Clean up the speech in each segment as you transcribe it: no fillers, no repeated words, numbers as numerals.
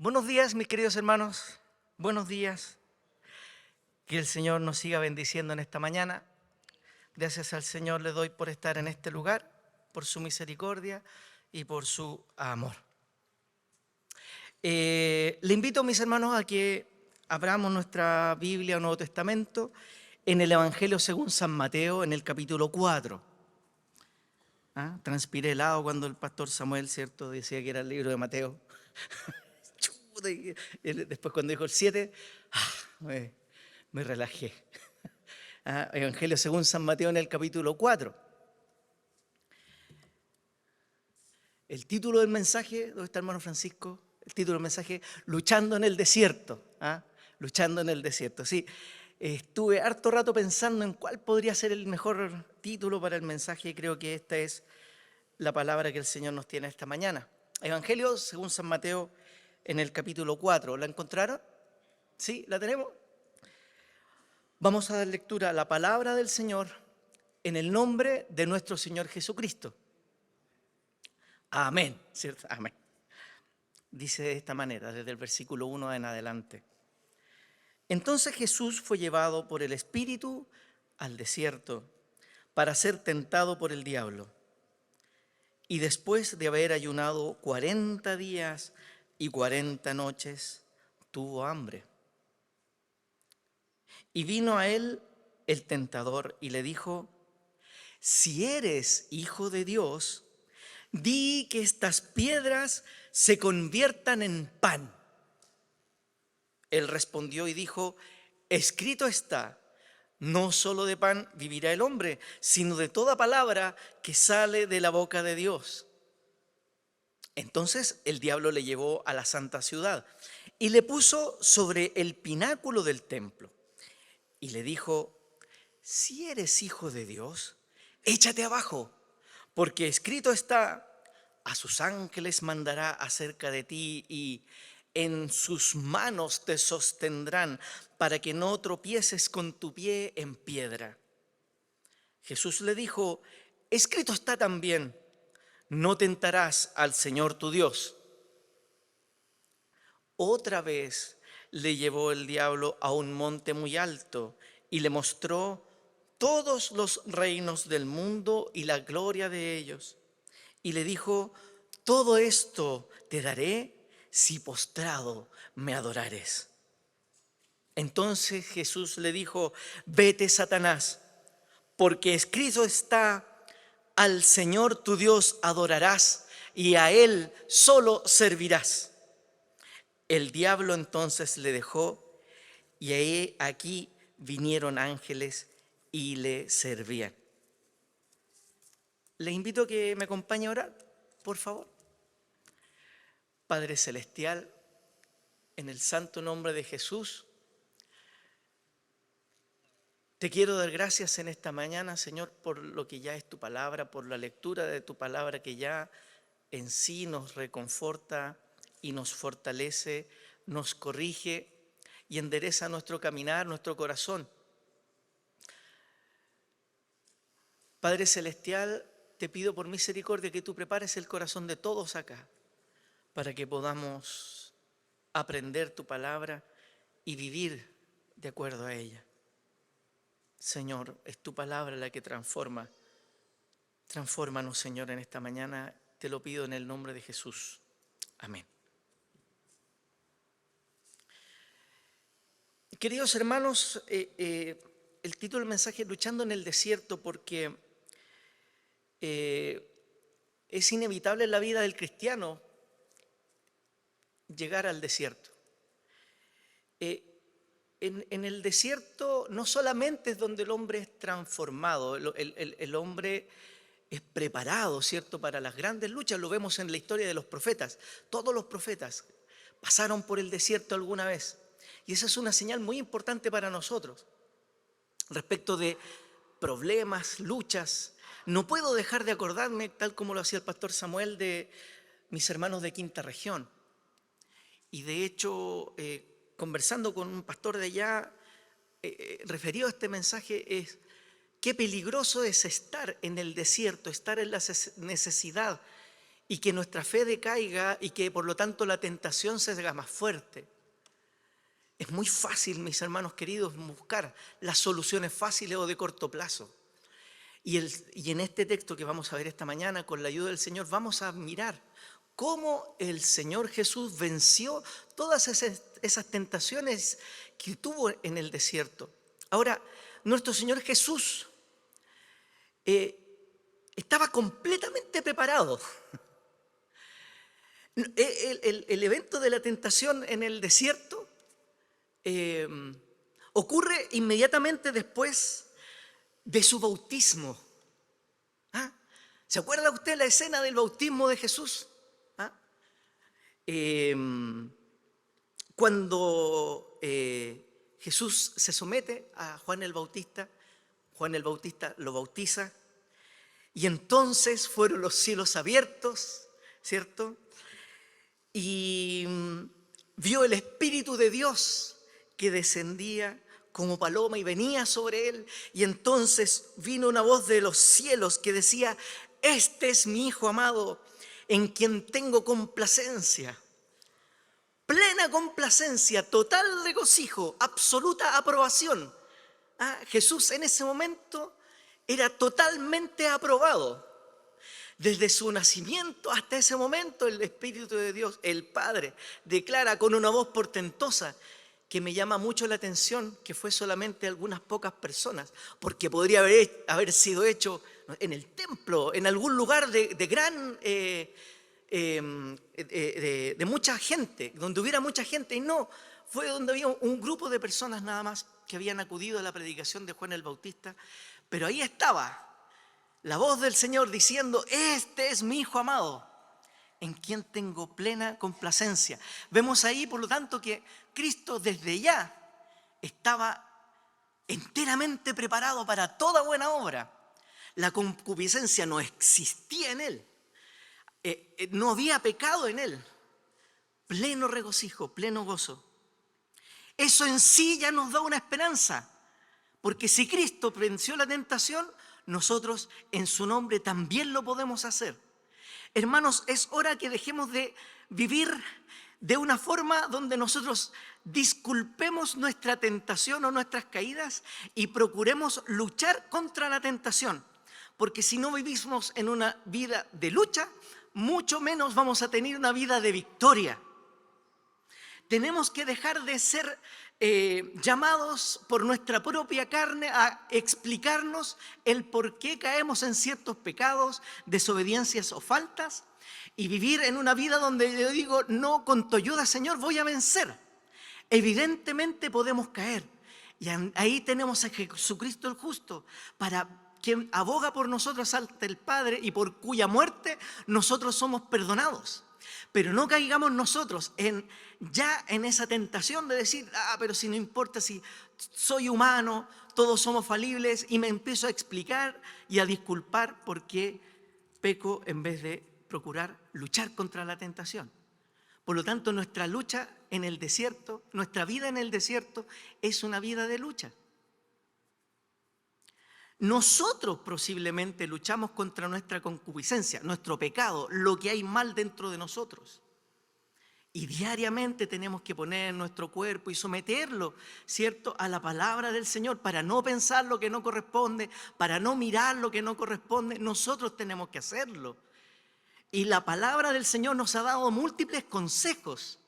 Buenos días, mis queridos hermanos. Buenos días. Que el Señor nos siga bendiciendo en esta mañana. Gracias al Señor le doy por estar en este lugar, por su misericordia y por su amor. Le invito, mis hermanos, a que abramos nuestra Biblia o Nuevo Testamento en el Evangelio según San Mateo, en el capítulo 4. Transpiré helado cuando el pastor Samuel, ¿cierto?, decía que era el libro de Mateo. Después cuando dijo el 7, me relajé. Evangelio según San Mateo en el capítulo 4. El título del mensaje, ¿dónde está el hermano Francisco? El título del mensaje, Luchando en el desierto. Luchando en el desierto. Sí, estuve harto rato pensando en cuál podría ser el mejor título para el mensaje y creo que esta es la palabra que el Señor nos tiene esta mañana. Evangelio según San Mateo en el capítulo 4. ¿La encontraron? ¿Sí? ¿La tenemos? Vamos a dar lectura a la palabra del Señor en el nombre de nuestro Señor Jesucristo. Amén, ¿cierto? Amén. Dice de esta manera, desde el versículo 1 en adelante. Entonces Jesús fue llevado por el Espíritu al desierto para ser tentado por el diablo. Y después de haber ayunado 40 días y 40 noches, tuvo hambre. Y vino a él el tentador y le dijo: si eres hijo de Dios, di que estas piedras se conviertan en pan. Él respondió y dijo: escrito está, no solo de pan vivirá el hombre, sino de toda palabra que sale de la boca de Dios. Entonces el diablo le llevó a la santa ciudad y le puso sobre el pináculo del templo y le dijo: si eres hijo de Dios, échate abajo, porque escrito está, a sus ángeles mandará acerca de ti y en sus manos te sostendrán para que no tropieces con tu pie en piedra. Jesús le dijo: escrito está también, no tentarás al Señor tu Dios. Otra vez le llevó el diablo a un monte muy alto y le mostró todos los reinos del mundo y la gloria de ellos. Y le dijo: todo esto te daré si postrado me adorares. Entonces Jesús le dijo: vete, Satanás, porque escrito está, al Señor tu Dios adorarás y a Él solo servirás. El diablo entonces le dejó y aquí vinieron ángeles y le servían. Le invito a que me acompañe a orar, por favor. Padre Celestial, en el santo nombre de Jesús, te quiero dar gracias en esta mañana, Señor, por lo que ya es tu palabra, por la lectura de tu palabra que ya en sí nos reconforta y nos fortalece, nos corrige y endereza nuestro caminar, nuestro corazón. Padre Celestial, te pido por misericordia que tú prepares el corazón de todos acá para que podamos aprender tu palabra y vivir de acuerdo a ella. Señor, es tu palabra la que transforma. Transfórmanos, Señor, en esta mañana. Te lo pido en el nombre de Jesús. Amén. Queridos hermanos, el título del mensaje es Luchando en el desierto, porque es inevitable en la vida del cristiano llegar al desierto. En el desierto no solamente es donde el hombre es transformado, el hombre es preparado, ¿cierto?, para las grandes luchas. Lo vemos en la historia de los profetas. Todos los profetas pasaron por el desierto alguna vez. Y esa es una señal muy importante para nosotros. Respecto de problemas, luchas, no puedo dejar de acordarme, tal como lo hacía el pastor Samuel, de mis hermanos de Quinta Región. Y de hecho, conversando con un pastor de allá, referido a este mensaje, es qué peligroso es estar en el desierto, estar en la necesidad y que nuestra fe decaiga y que por lo tanto la tentación se haga más fuerte. Es muy fácil, mis hermanos queridos, buscar las soluciones fáciles o de corto plazo. Y en este texto que vamos a ver esta mañana, con la ayuda del Señor, vamos a mirar cómo el Señor Jesús venció todas esas tentaciones que tuvo en el desierto. Ahora, nuestro Señor Jesús estaba completamente preparado. El evento de la tentación en el desierto ocurre inmediatamente después de su bautismo. ¿Ah? ¿Se acuerda usted la escena del bautismo de Jesús? ¿Ah? Cuando Jesús se somete a Juan el Bautista lo bautiza y entonces fueron los cielos abiertos, ¿cierto? Y vio el Espíritu de Dios que descendía como paloma y venía sobre él, y entonces vino una voz de los cielos que decía: este es mi Hijo amado, en quien tengo complacencia. Plena complacencia, total regocijo, absoluta aprobación. Jesús en ese momento era totalmente aprobado. Desde su nacimiento hasta ese momento, el Espíritu de Dios, el Padre, declara con una voz portentosa, que me llama mucho la atención, que fue solamente algunas pocas personas, porque podría haber sido hecho en el templo, en algún lugar de mucha gente, donde hubiera mucha gente, y no, fue donde había un grupo de personas nada más que habían acudido a la predicación de Juan el Bautista, pero ahí estaba la voz del Señor diciendo: este es mi Hijo amado, en quien tengo plena complacencia. Vemos ahí, por lo tanto, que Cristo desde ya estaba enteramente preparado para toda buena obra. La concupiscencia no existía en él, no había pecado en él. Pleno regocijo, pleno gozo. Eso en sí ya nos da una esperanza, porque si Cristo venció la tentación, nosotros en su nombre también lo podemos hacer. Hermanos, es hora que dejemos de vivir de una forma donde nosotros disculpemos nuestra tentación o nuestras caídas y procuremos luchar contra la tentación. Porque si no vivimos en una vida de lucha, mucho menos vamos a tener una vida de victoria. Tenemos que dejar de ser llamados por nuestra propia carne a explicarnos el por qué caemos en ciertos pecados, desobediencias o faltas, y vivir en una vida donde yo digo: no, con tu ayuda, Señor, voy a vencer. Evidentemente podemos caer, y ahí tenemos a Jesucristo el justo, para quien aboga por nosotros ante el Padre y por cuya muerte nosotros somos perdonados. Pero no caigamos nosotros en esa tentación de decir: pero si no importa, si soy humano, todos somos falibles, y me empiezo a explicar y a disculpar por qué peco en vez de procurar luchar contra la tentación. Por lo tanto, nuestra lucha en el desierto, nuestra vida en el desierto, es una vida de lucha. Nosotros posiblemente luchamos contra nuestra concupiscencia, nuestro pecado, lo que hay mal dentro de nosotros. Y diariamente tenemos que poner nuestro cuerpo y someterlo, ¿cierto?, a la palabra del Señor, para no pensar lo que no corresponde, para no mirar lo que no corresponde. Nosotros tenemos que hacerlo. Y la palabra del Señor nos ha dado múltiples consejos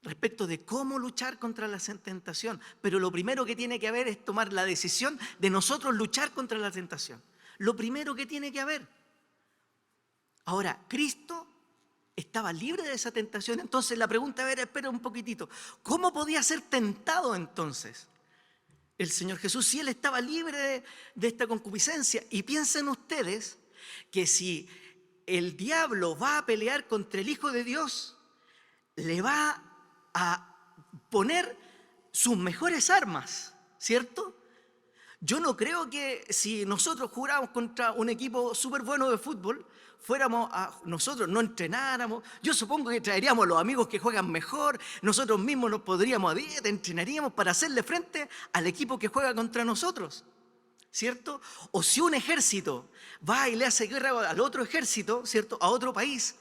respecto de cómo luchar contra la tentación. Pero lo primero que tiene que haber es tomar la decisión de nosotros luchar contra la tentación. Lo primero que tiene que haber. Ahora, Cristo estaba libre de esa tentación. Entonces la pregunta, espera un poquitito, ¿cómo podía ser tentado entonces el Señor Jesús si Él estaba libre de esta concupiscencia? Y piensen ustedes que si el diablo va a pelear contra el Hijo de Dios, le va a poner sus mejores armas, ¿cierto? Yo no creo que si nosotros jugáramos contra un equipo súper bueno de fútbol, nosotros no entrenáramos. Yo supongo que traeríamos a los amigos que juegan mejor, nosotros mismos nos podríamos a dieta, entrenaríamos para hacerle frente al equipo que juega contra nosotros, ¿cierto? O si un ejército va y le hace guerra al otro ejército, ¿cierto? A otro país,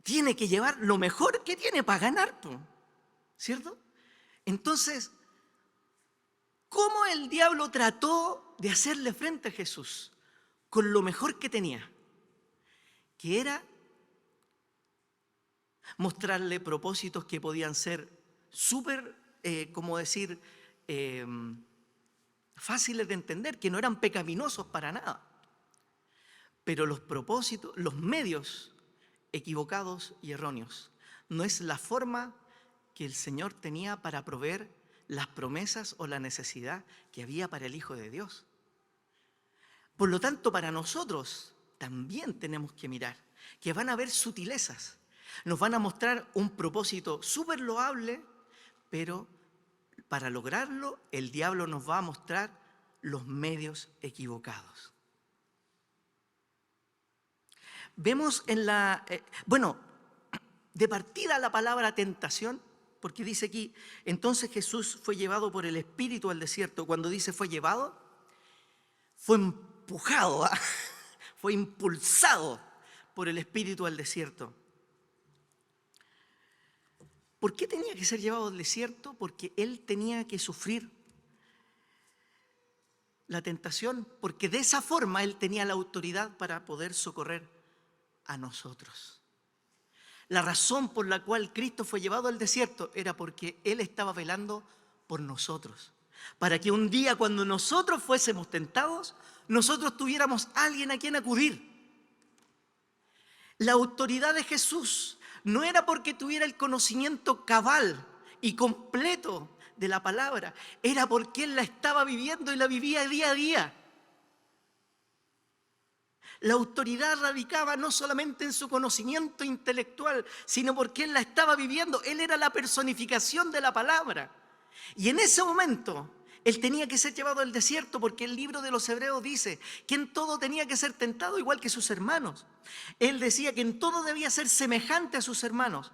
tiene que llevar lo mejor que tiene para ganar, ¿cierto? Entonces, ¿cómo el diablo trató de hacerle frente a Jesús? Con lo mejor que tenía, que era mostrarle propósitos que podían ser súper, como decir, eh, fáciles de entender, que no eran pecaminosos para nada. Pero los propósitos, los medios equivocados y erróneos, no es la forma que el Señor tenía para proveer las promesas o la necesidad que había para el Hijo de Dios. Por lo tanto, para nosotros también tenemos que mirar que van a haber sutilezas. Nos van a mostrar un propósito súper loable, pero para lograrlo el diablo nos va a mostrar los medios equivocados. Vemos en la... de partida la palabra tentación, porque dice aquí, entonces Jesús fue llevado por el Espíritu al desierto. Cuando dice fue llevado, fue empujado, fue impulsado por el Espíritu al desierto. ¿Por qué tenía que ser llevado al desierto? Porque él tenía que sufrir la tentación, porque de esa forma él tenía la autoridad para poder socorrer a nosotros. La razón por la cual Cristo fue llevado al desierto era porque él estaba velando por nosotros, para que un día cuando nosotros fuésemos tentados, nosotros tuviéramos a alguien a quien acudir. La autoridad de Jesús no era porque tuviera el conocimiento cabal y completo de la palabra, era porque él la estaba viviendo y la vivía día a día. La autoridad radicaba no solamente en su conocimiento intelectual, sino porque él la estaba viviendo. Él era la personificación de la palabra. Y en ese momento, él tenía que ser llevado al desierto porque el libro de los Hebreos dice que en todo tenía que ser tentado igual que sus hermanos. Él decía que en todo debía ser semejante a sus hermanos.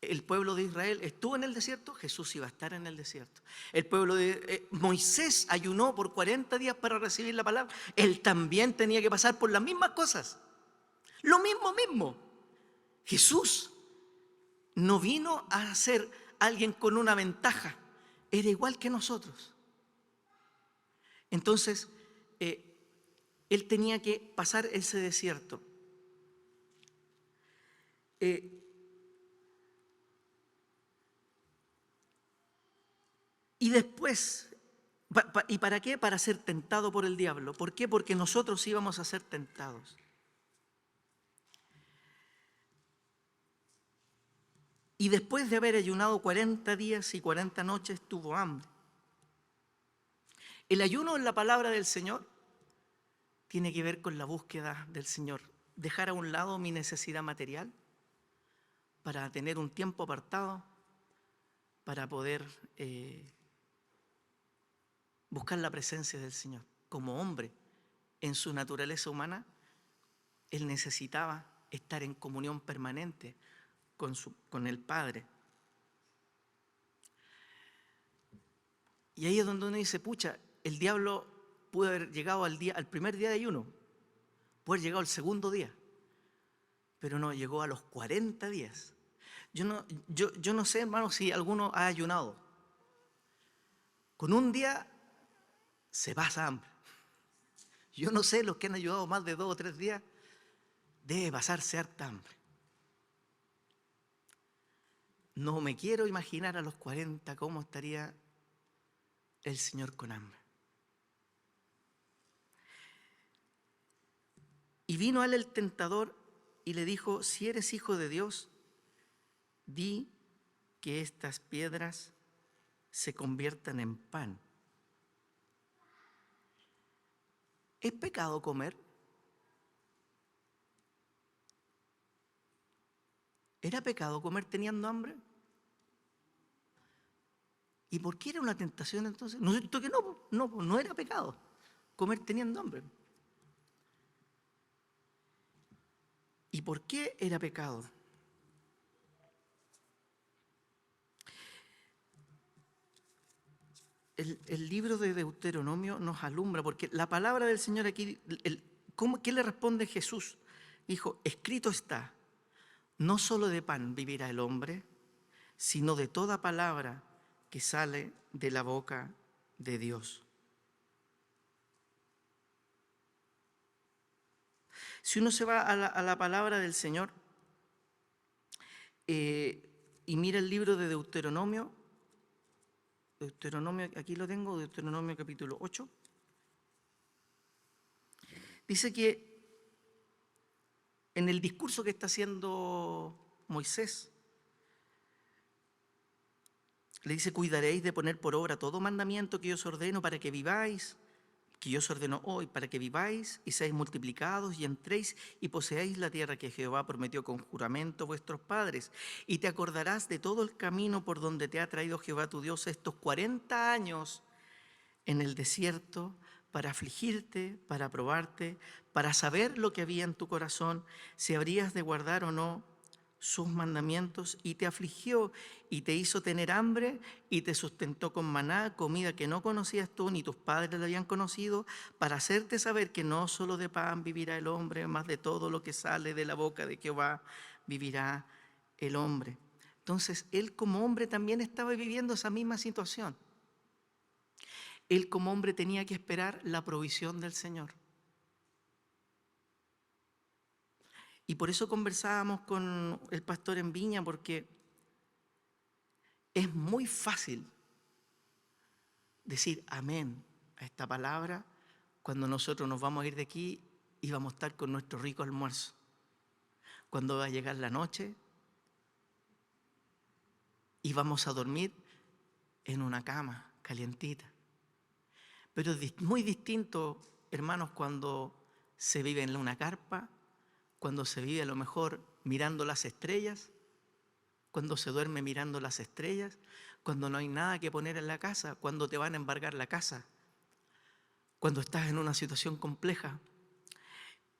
El pueblo de Israel estuvo en el desierto, Jesús iba a estar en el desierto. El pueblo de Moisés ayunó por 40 días para recibir la palabra. Él también tenía que pasar por las mismas cosas. Lo mismo. Jesús no vino a ser alguien con una ventaja. Era igual que nosotros. Entonces, él tenía que pasar ese desierto. Y después, ¿y para qué? Para ser tentado por el diablo. ¿Por qué? Porque nosotros íbamos a ser tentados. Y después de haber ayunado 40 días y 40 noches, tuvo hambre. El ayuno en la palabra del Señor tiene que ver con la búsqueda del Señor. Dejar a un lado mi necesidad material para tener un tiempo apartado para poder buscar la presencia del Señor. Como hombre, en su naturaleza humana, él necesitaba estar en comunión permanente con el Padre. Y ahí es donde uno dice, pucha, el diablo pudo haber llegado al primer día de ayuno, pudo haber llegado al segundo día, pero no, llegó a los 40 días. Yo no sé, hermano, si alguno ha ayunado. Con un día se pasa hambre. Yo no sé, los que han ayudado más de 2 o 3 días, debe pasarse harta hambre. No me quiero imaginar a los 40 cómo estaría el Señor con hambre. Y vino a él el tentador y le dijo, si eres hijo de Dios, di que estas piedras se conviertan en pan. ¿Es pecado comer? ¿Era pecado comer teniendo hambre? ¿Y por qué era una tentación entonces? No era pecado comer teniendo hambre. ¿Y por qué era pecado? el libro de Deuteronomio nos alumbra, porque la palabra del Señor aquí, ¿qué le responde Jesús? Dijo, escrito está, no solo de pan vivirá el hombre, sino de toda palabra que sale de la boca de Dios. Si uno se va a la palabra del Señor y mira el libro de Deuteronomio, aquí lo tengo, Deuteronomio capítulo 8, dice que en el discurso que está haciendo Moisés, le dice, cuidaréis de poner por obra todo mandamiento que yo os ordeno para que viváis, que yo os ordeno hoy, para que viváis y seáis multiplicados y entréis y poseáis la tierra que Jehová prometió con juramento a vuestros padres. Y te acordarás de todo el camino por donde te ha traído Jehová tu Dios estos 40 años en el desierto, para afligirte, para probarte, para saber lo que había en tu corazón, si habrías de guardar o no sus mandamientos, y te afligió y te hizo tener hambre y te sustentó con maná, comida que no conocías tú ni tus padres la habían conocido, para hacerte saber que no solo de pan vivirá el hombre, más de todo lo que sale de la boca de Jehová vivirá el hombre. Entonces, él como hombre también estaba viviendo esa misma situación. Él como hombre tenía que esperar la provisión del Señor. Y por eso conversábamos con el pastor en Viña, porque es muy fácil decir amén a esta palabra cuando nosotros nos vamos a ir de aquí y vamos a estar con nuestro rico almuerzo. Cuando va a llegar la noche y vamos a dormir en una cama calientita. Pero es muy distinto, hermanos, cuando se vive en una carpa, cuando se vive a lo mejor mirando las estrellas, cuando se duerme mirando las estrellas, cuando no hay nada que poner en la casa, cuando te van a embargar la casa, cuando estás en una situación compleja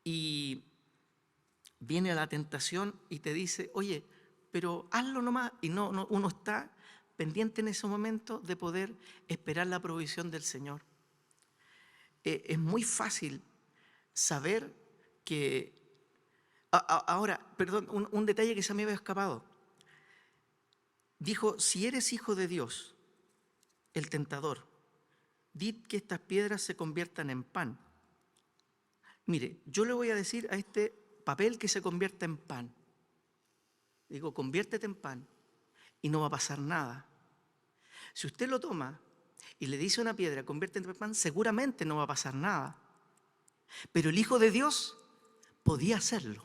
y viene la tentación y te dice, oye, pero hazlo nomás, y no, uno está pendiente en ese momento de poder esperar la provisión del Señor. Es muy fácil saber que... Ahora, perdón, un detalle que se me había escapado. Dijo, si eres hijo de Dios, el tentador, di que estas piedras se conviertan en pan. Mire, yo le voy a decir a este papel que se convierta en pan. Digo, conviértete en pan y no va a pasar nada. Si usted lo toma y le dice a una piedra, conviértete en pan, seguramente no va a pasar nada. Pero el Hijo de Dios podía hacerlo.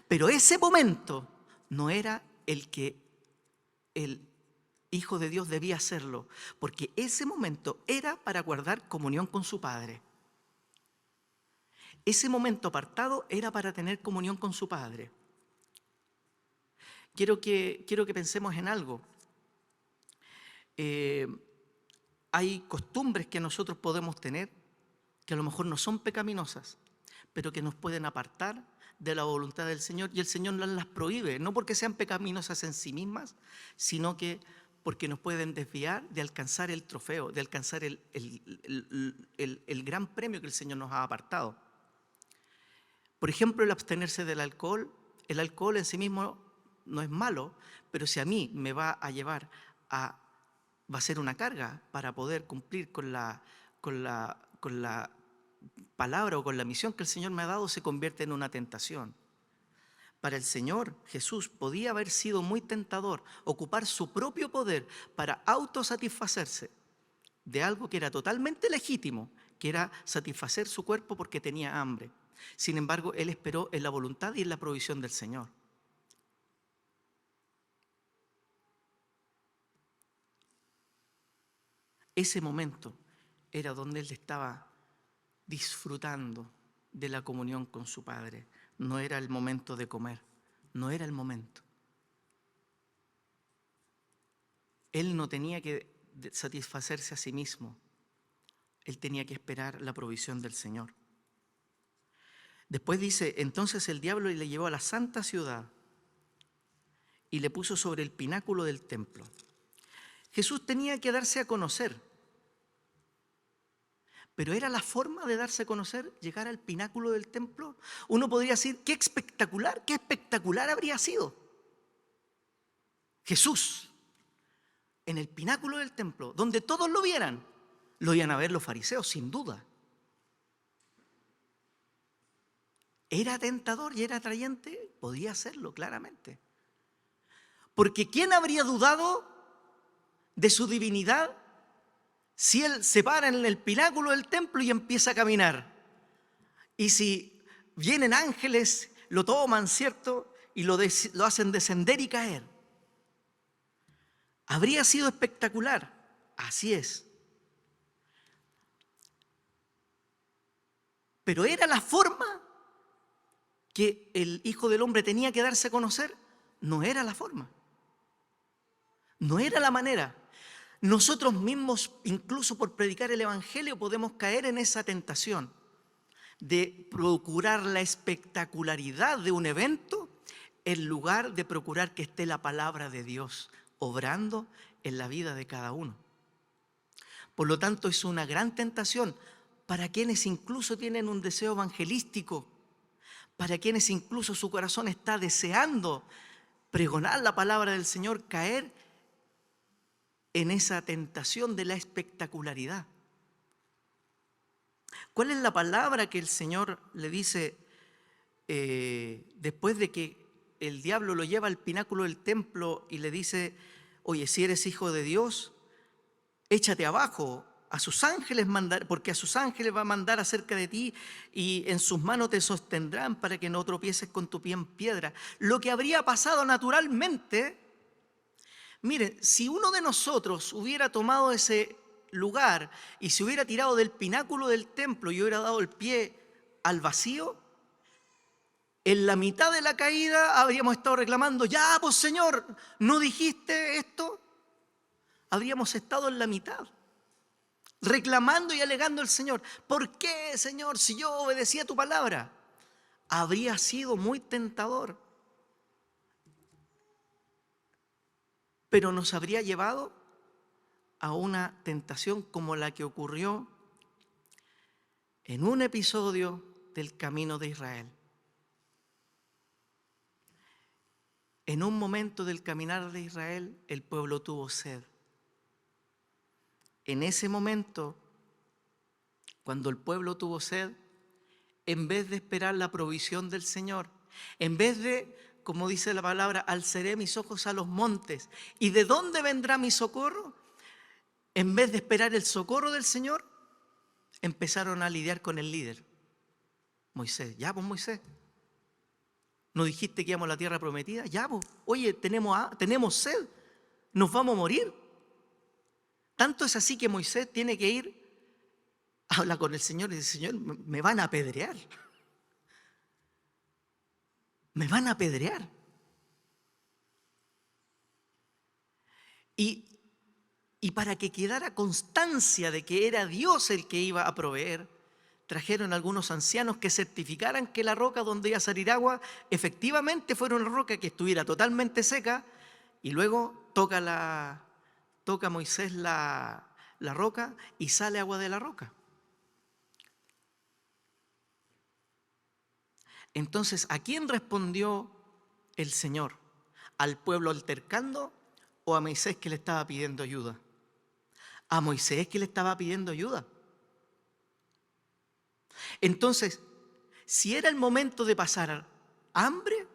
Pero ese momento no era el que el Hijo de Dios debía hacerlo, porque ese momento era para guardar comunión con su Padre. Ese momento apartado era para tener comunión con su Padre. Quiero que pensemos en algo. Hay costumbres que nosotros podemos tener que a lo mejor no son pecaminosas, pero que nos pueden apartar de la voluntad del Señor, y el Señor no las prohíbe, no porque sean pecaminosas en sí mismas, sino que porque nos pueden desviar de alcanzar el trofeo, de alcanzar el gran premio que el Señor nos ha apartado. Por ejemplo, el abstenerse del alcohol. El alcohol en sí mismo no es malo, pero si a mí me va a llevar va a ser una carga para poder cumplir con la palabra o con la misión que el Señor me ha dado, se convierte en una tentación. Para el Señor, Jesús podía haber sido muy tentador, ocupar su propio poder para autosatisfacerse de algo que era totalmente legítimo, que era satisfacer su cuerpo porque tenía hambre. Sin embargo, Él esperó en la voluntad y en la provisión del Señor. Ese momento era donde Él estaba disfrutando de la comunión con su Padre. No era el momento de comer, no era el momento. Él no tenía que satisfacerse a sí mismo, él tenía que esperar la provisión del Señor. Después dice, entonces el diablo le llevó a la santa ciudad y le puso sobre el pináculo del templo. Jesús tenía que darse a conocer Pero era la forma de darse a conocer, llegar al pináculo del templo. Uno podría decir, qué espectacular habría sido. Jesús, en el pináculo del templo, donde todos lo vieran, lo iban a ver los fariseos, sin duda. ¿Era tentador y era atrayente? Podía serlo, claramente. Porque ¿quién habría dudado de su divinidad si Él se para en el pináculo del templo y empieza a caminar? Y si vienen ángeles, lo toman, ¿cierto? Y lo hacen descender y caer. Habría sido espectacular. Así es. Pero ¿era la forma que el Hijo del Hombre tenía que darse a conocer? No era la forma. No era la manera. Nosotros mismos, incluso por predicar el Evangelio, podemos caer en esa tentación de procurar la espectacularidad de un evento en lugar de procurar que esté la palabra de Dios obrando en la vida de cada uno. Por lo tanto, es una gran tentación para quienes incluso tienen un deseo evangelístico, para quienes incluso su corazón está deseando pregonar la palabra del Señor, caer en esa tentación de la espectacularidad. ¿Cuál es la palabra que el Señor le dice después de que el diablo lo lleva al pináculo del templo y le dice, oye, si eres hijo de Dios, échate abajo, a sus ángeles mandar, porque a sus ángeles va a mandar acerca de ti y en sus manos te sostendrán para que no tropieces con tu pie en piedra? Lo que habría pasado naturalmente. Miren, si uno de nosotros hubiera tomado ese lugar y se hubiera tirado del pináculo del templo y hubiera dado el pie al vacío, en la mitad de la caída habríamos estado reclamando, ya, pues Señor, ¿no dijiste esto? Habríamos estado en la mitad, reclamando y alegando al Señor. ¿Por qué, Señor, si yo obedecía tu palabra? Habría sido muy tentador. Pero nos habría llevado a una tentación como la que ocurrió en un episodio del camino de Israel. En un momento del caminar de Israel, el pueblo tuvo sed. En ese momento, cuando el pueblo tuvo sed, en vez de esperar la provisión del Señor, en vez de, como dice la palabra, alzaré mis ojos a los montes. ¿Y de dónde vendrá mi socorro? En vez de esperar el socorro del Señor, empezaron a lidiar con el líder, Moisés. Ya, pues Moisés, ¿no dijiste que íbamos a la tierra prometida? Ya, pues, oye, tenemos sed, nos vamos a morir. Tanto es así que Moisés tiene que ir, habla con el Señor y dice, Señor, me van a apedrear. Me van a apedrear. Y para que quedara constancia de que era Dios el que iba a proveer, trajeron algunos ancianos que certificaran que la roca donde iba a salir agua efectivamente fuera una roca que estuviera totalmente seca, y luego toca Moisés la roca y sale agua de la roca. Entonces, ¿a quién respondió el Señor? ¿Al pueblo altercando o a Moisés que le estaba pidiendo ayuda? A Moisés que le estaba pidiendo ayuda. Entonces, si era el momento de pasar hambre,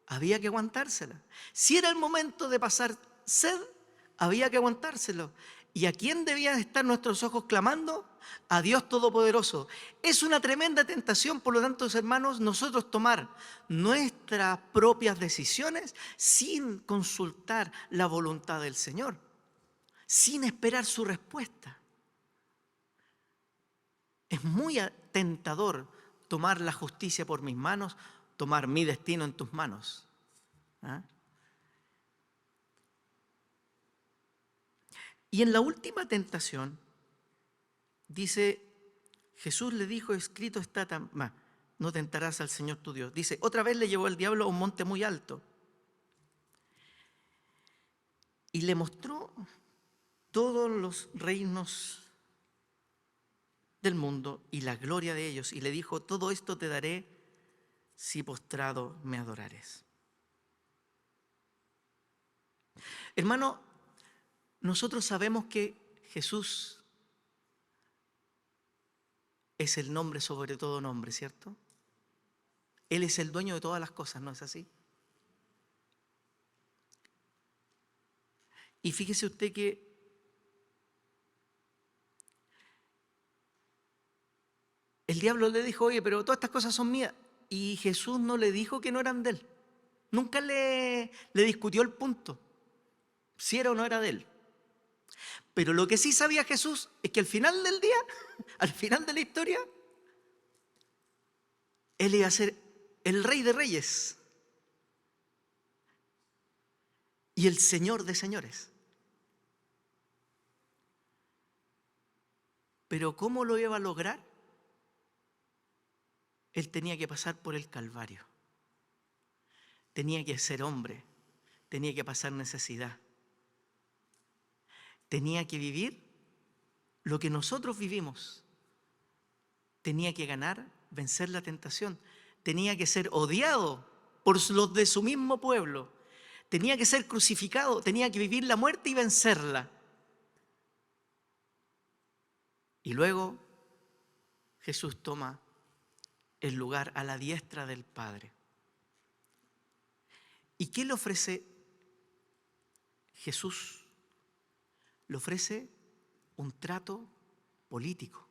había que aguantársela. Si era el momento de pasar sed, había que aguantárselo. ¿Y a quién debían estar nuestros ojos clamando? A Dios Todopoderoso. Es una tremenda tentación, por lo tanto, hermanos, nosotros tomar nuestras propias decisiones sin consultar la voluntad del Señor, sin esperar su respuesta. Es muy tentador tomar la justicia por mis manos, tomar mi destino en tus manos. ¿Ah? Y en la última tentación, dice, Jesús le dijo, escrito está, no tentarás al Señor tu Dios. Dice, otra vez le llevó el diablo a un monte muy alto y le mostró todos los reinos del mundo y la gloria de ellos. Y le dijo, todo esto te daré si postrado me adorares. Hermano, nosotros sabemos que Jesús es el nombre sobre todo nombre, ¿cierto? Él es el dueño de todas las cosas, ¿no es así? Y fíjese usted que el diablo le dijo, oye, pero todas estas cosas son mías. Y Jesús no le dijo que no eran de él. Nunca le discutió el punto, si era o no era de él. Pero lo que sí sabía Jesús es que al final del día, al final de la historia, él iba a ser el Rey de Reyes y el Señor de señores. Pero ¿cómo lo iba a lograr? Él tenía que pasar por el Calvario. Tenía que ser hombre. Tenía que pasar necesidad. Tenía que vivir lo que nosotros vivimos. Tenía que ganar, vencer la tentación. Tenía que ser odiado por los de su mismo pueblo. Tenía que ser crucificado. Tenía que vivir la muerte y vencerla. Y luego Jesús toma el lugar a la diestra del Padre. ¿Y qué le ofrece Jesús? Le ofrece un trato político.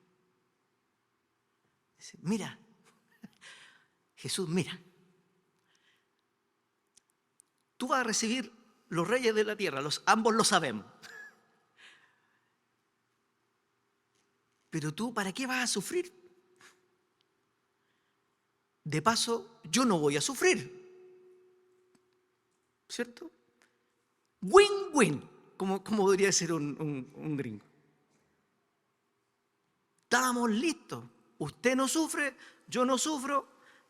Dice, mira, Jesús, mira, tú vas a recibir los reyes de la tierra, ambos lo sabemos. Pero tú, ¿para qué vas a sufrir? De paso, yo no voy a sufrir. ¿Cierto? Win-win, como podría ser un gringo. Estamos listos. Usted no sufre, yo no sufro.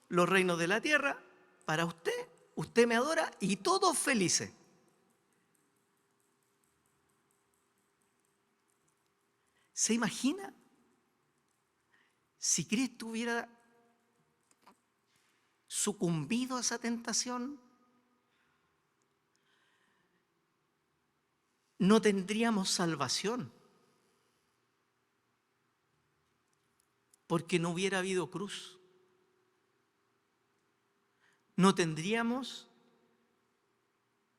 Los reinos de la tierra, para usted, usted me adora y todos felices. ¿Se imagina si Cristo hubiera sucumbido a esa tentación? No tendríamos salvación, porque no hubiera habido cruz. No tendríamos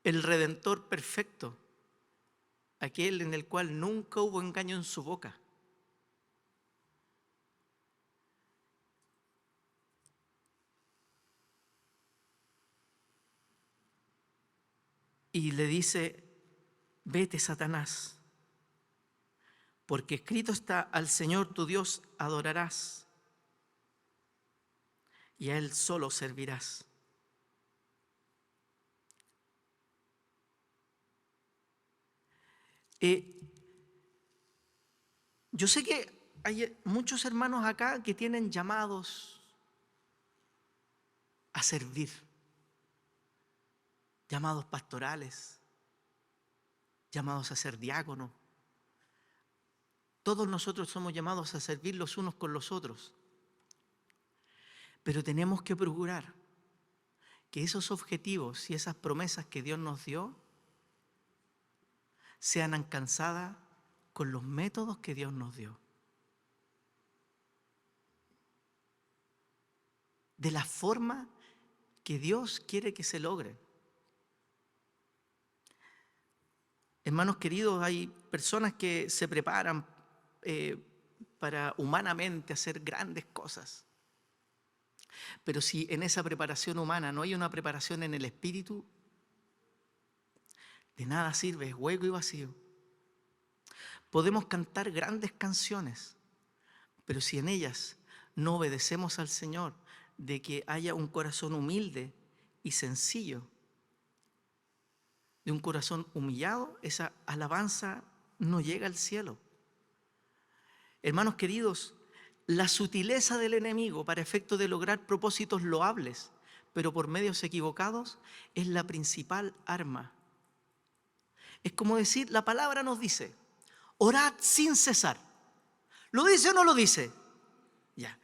el Redentor perfecto, aquel en el cual nunca hubo engaño en su boca. Y le dice, vete, Satanás, porque escrito está, al Señor tu Dios adorarás y a Él solo servirás. Yo sé que hay muchos hermanos acá que tienen llamados a servir, llamados pastorales, llamados a ser diáconos. Todos nosotros somos llamados a servir los unos con los otros. Pero tenemos que procurar que esos objetivos y esas promesas que Dios nos dio sean alcanzadas con los métodos que Dios nos dio. De la forma que Dios quiere que se logre. Hermanos queridos, hay personas que se preparan para humanamente hacer grandes cosas. Pero si en esa preparación humana no hay una preparación en el espíritu, de nada sirve, es hueco y vacío. Podemos cantar grandes canciones, pero si en ellas no obedecemos al Señor, de que haya un corazón humilde y sencillo, de un corazón humillado, esa alabanza no llega al cielo. Hermanos queridos, la sutileza del enemigo para efecto de lograr propósitos loables, pero por medios equivocados, es la principal arma. Es como decir, la palabra nos dice, orad sin cesar. ¿Lo dice o no lo dice? Ya.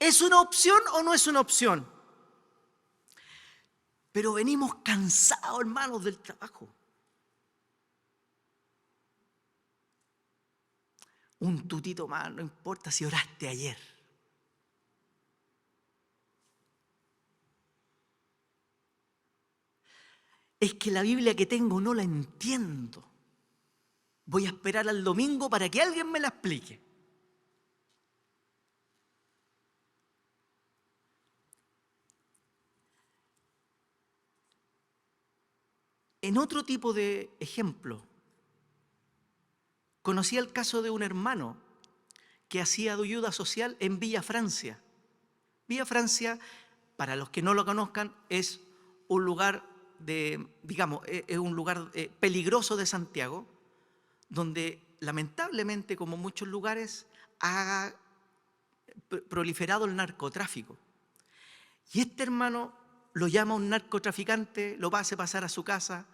¿Es una opción o no es una opción? Pero venimos cansados, hermanos, del trabajo. Un tutito más, no importa si oraste ayer. Es que la Biblia que tengo no la entiendo. Voy a esperar al domingo para que alguien me la explique. En otro tipo de ejemplo, conocí el caso de un hermano que hacía ayuda social en Villa Francia. Villa Francia, para los que no lo conozcan, es un lugar es un lugar peligroso de Santiago, donde lamentablemente, como muchos lugares, ha proliferado el narcotráfico. Y este hermano lo llama un narcotraficante, lo hace pasar a su casa,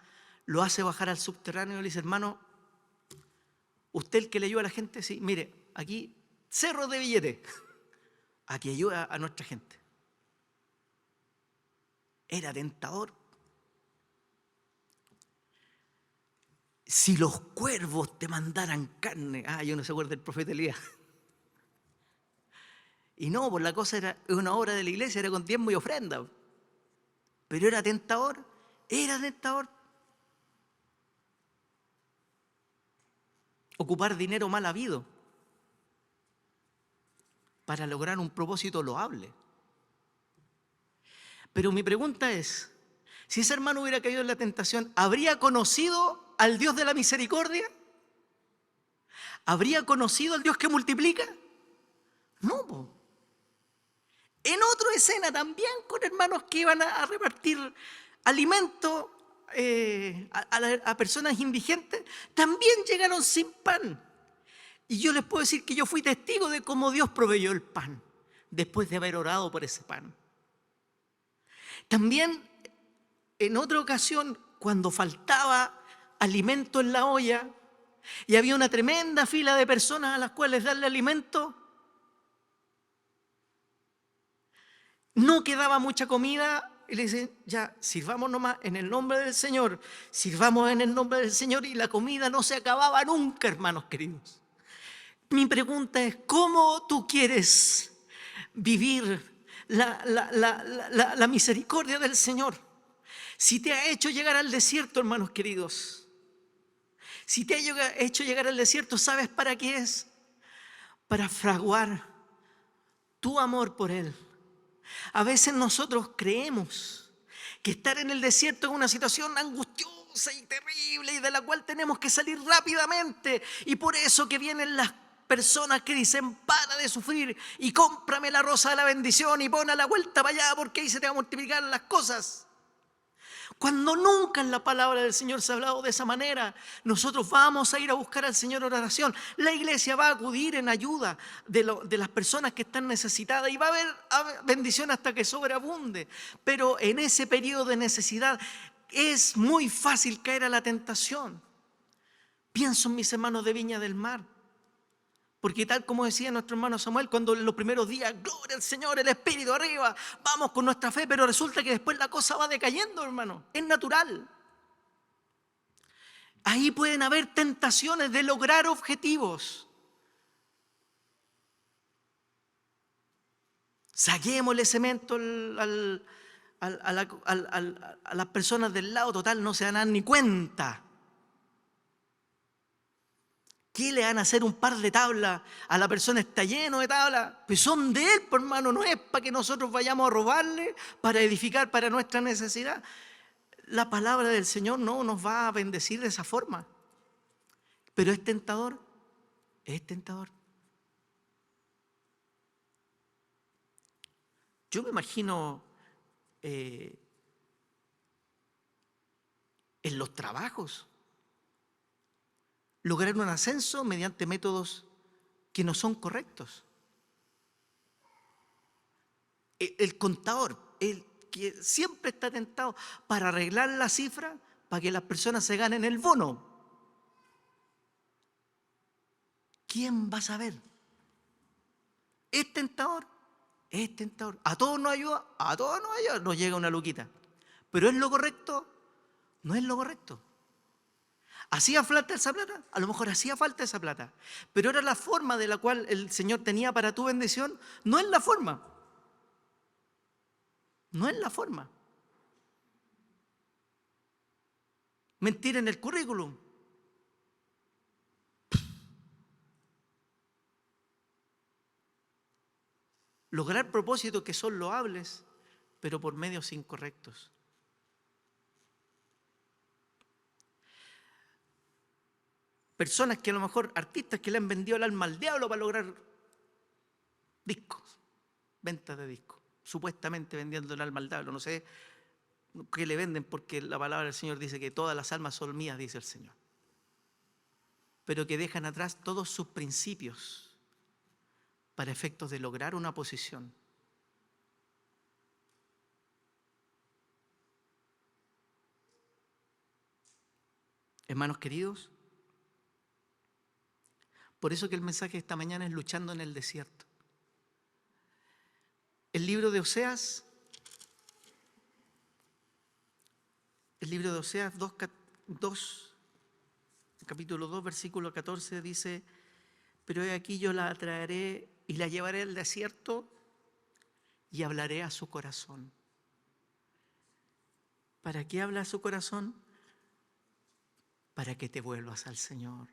lo hace bajar al subterráneo y le dice: hermano, usted el que le ayuda a la gente, sí, mire, aquí cerros de billetes, aquí ayuda a nuestra gente. Era tentador. Si los cuervos te mandaran carne. Yo no se acuerda del profeta Elías. Y no, pues la cosa era una obra de la iglesia, era con diezmo y ofrenda. Pero era tentador, era tentador. Ocupar dinero mal habido para lograr un propósito loable. Pero mi pregunta es, si ese hermano hubiera caído en la tentación, ¿habría conocido al Dios de la misericordia? ¿Habría conocido al Dios que multiplica? No, po. En otra escena también con hermanos que iban a repartir alimento a personas indigentes, también llegaron sin pan. Y yo les puedo decir que yo fui testigo de cómo Dios proveyó el pan, después de haber orado por ese pan. También en otra ocasión, cuando faltaba alimento en la olla y había una tremenda fila de personas a las cuales darle alimento, no quedaba mucha comida y le dicen: ya, sirvamos nomás en el nombre del Señor, sirvamos en el nombre del Señor, y la comida no se acababa nunca, hermanos queridos. Mi pregunta es: ¿cómo tú quieres vivir la misericordia del Señor? Si te ha hecho llegar al desierto, hermanos queridos, si te ha hecho llegar al desierto, ¿sabes para qué es? Para fraguar tu amor por Él. A veces nosotros creemos que estar en el desierto es una situación angustiosa y terrible y de la cual tenemos que salir rápidamente, y por eso que vienen las personas que dicen: para de sufrir y cómprame la rosa de la bendición y pon a la vuelta para allá porque ahí se te van a multiplicar las cosas. Cuando nunca en la palabra del Señor se ha hablado de esa manera. Nosotros vamos a ir a buscar al Señor en oración. La iglesia va a acudir en ayuda de las personas que están necesitadas, y va a haber bendición hasta que sobreabunde. Pero en ese periodo de necesidad es muy fácil caer a la tentación. Pienso en mis hermanos de Viña del Mar. Porque tal como decía nuestro hermano Samuel, cuando en los primeros días, gloria al Señor, el Espíritu arriba, vamos con nuestra fe, pero resulta que después la cosa va decayendo, hermano. Es natural. Ahí pueden haber tentaciones de lograr objetivos. Saquémosle cemento a las personas del lado, total, no se van a dar ni cuenta. ¿Qué le van a hacer un par de tablas? A la persona está lleno de tablas. Pues son de Él, por hermano, no es para que nosotros vayamos a robarle, para edificar para nuestra necesidad. La palabra del Señor no nos va a bendecir de esa forma. Pero es tentador, es tentador. Yo me imagino en los trabajos, lograr un ascenso mediante métodos que no son correctos. El contador, el que siempre está tentado para arreglar la cifra para que las personas se ganen el bono. ¿Quién va a saber? ¿Es tentador? Es tentador. ¿A todos nos ayuda? A todos nos ayuda. Nos llega una luquita. ¿Pero es lo correcto? No es lo correcto. ¿Hacía falta esa plata? A lo mejor hacía falta esa plata. Pero era la forma de la cual el Señor tenía para tu bendición. No es la forma. No es la forma. Mentir en el currículum. Lograr propósitos que son loables, pero por medios incorrectos. Personas que a lo mejor, artistas que le han vendido el alma al diablo para lograr discos, ventas de discos, supuestamente vendiendo el alma al diablo. No sé qué le venden, porque la palabra del Señor dice que todas las almas son mías, dice el Señor. Pero que dejan atrás todos sus principios para efectos de lograr una posición. Hermanos queridos, por eso que el mensaje de esta mañana es luchando en el desierto. El libro de Oseas, capítulo 2, versículo 14 dice: pero he aquí yo la traeré y la llevaré al desierto y hablaré a su corazón. ¿Para qué habla a su corazón? Para que te vuelvas al Señor.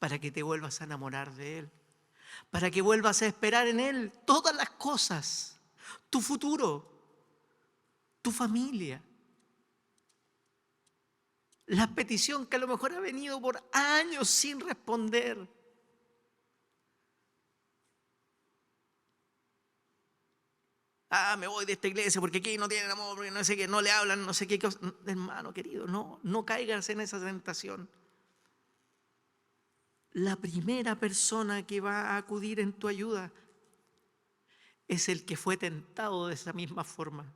Para que te vuelvas a enamorar de Él. Para que vuelvas a esperar en Él todas las cosas. Tu futuro. Tu familia. La petición que a lo mejor ha venido por años sin responder. Me voy de esta iglesia porque aquí no tienen amor, porque no sé qué, no le hablan, no sé qué cosa. Hermano querido, no caigas en esa tentación. La primera persona que va a acudir en tu ayuda es el que fue tentado de esa misma forma.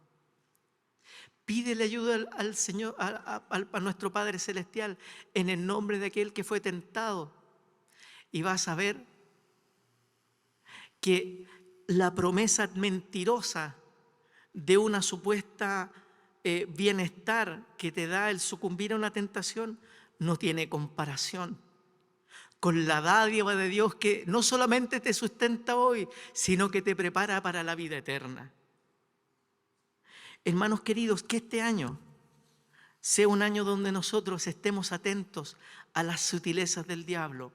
Pídele ayuda al Señor, a nuestro Padre Celestial, en el nombre de aquel que fue tentado. Y vas a ver que la promesa mentirosa de una supuesta bienestar que te da el sucumbir a una tentación no tiene comparación con la dádiva de Dios que no solamente te sustenta hoy, sino que te prepara para la vida eterna. Hermanos queridos, que este año sea un año donde nosotros estemos atentos a las sutilezas del diablo.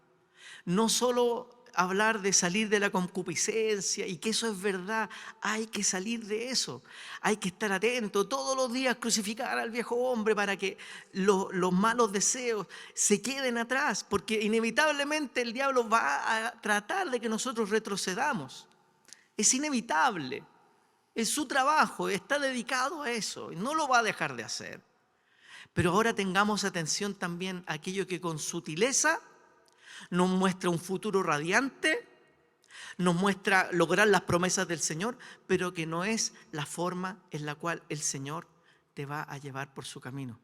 No solo hablar de salir de la concupiscencia y que eso es verdad, hay que salir de eso. Hay que estar atento todos los días, crucificar al viejo hombre para que los malos deseos se queden atrás, porque inevitablemente el diablo va a tratar de que nosotros retrocedamos. Es inevitable. Es su trabajo, está dedicado a eso y no lo va a dejar de hacer. Pero ahora tengamos atención también a aquello que con sutileza nos muestra un futuro radiante, nos muestra lograr las promesas del Señor, pero que no es la forma en la cual el Señor te va a llevar por su camino.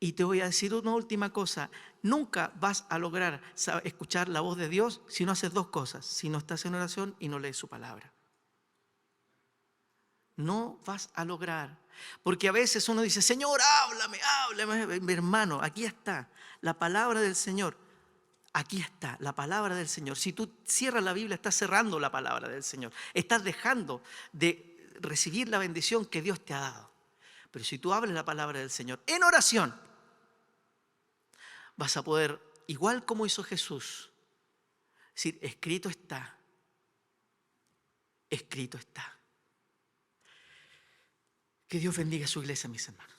Y te voy a decir una última cosa: nunca vas a lograr escuchar la voz de Dios si no haces dos cosas: si no estás en oración y no lees su palabra. No vas a lograr, porque a veces uno dice: Señor, háblame, mi hermano, aquí está la palabra del Señor. Aquí está la palabra del Señor. Si tú cierras la Biblia, estás cerrando la palabra del Señor. Estás dejando de recibir la bendición que Dios te ha dado. Pero si tú hablas la palabra del Señor en oración, vas a poder, igual como hizo Jesús, decir: escrito está. Escrito está. Que Dios bendiga a su iglesia, mis hermanos.